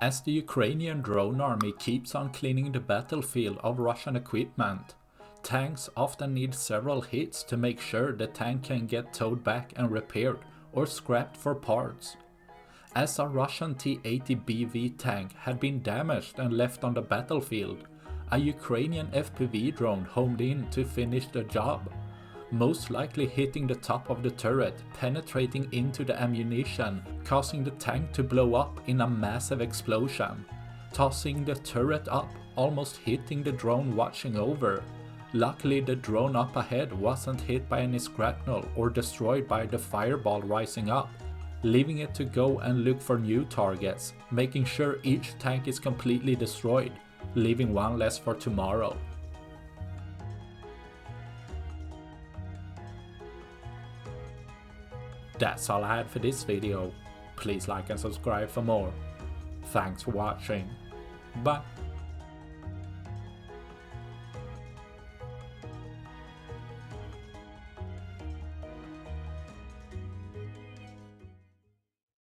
As the Ukrainian drone army keeps on cleaning the battlefield of Russian equipment, tanks often need several hits to make sure the tank can get towed back and repaired or scrapped for parts. As a Russian T-80BV tank had been damaged and left on the battlefield, a Ukrainian FPV drone homed in to finish the job, most likely hitting the top of the turret, penetrating into the ammunition, causing the tank to blow up in a massive explosion, tossing the turret up, almost hitting the drone watching over. Luckily, the drone up ahead wasn't hit by any shrapnel or destroyed by the fireball rising up, leaving it to go and look for new targets, making sure each tank is completely destroyed, leaving one less for tomorrow. That's all I had for this video. Please like and subscribe for more. Thanks for watching. Bye.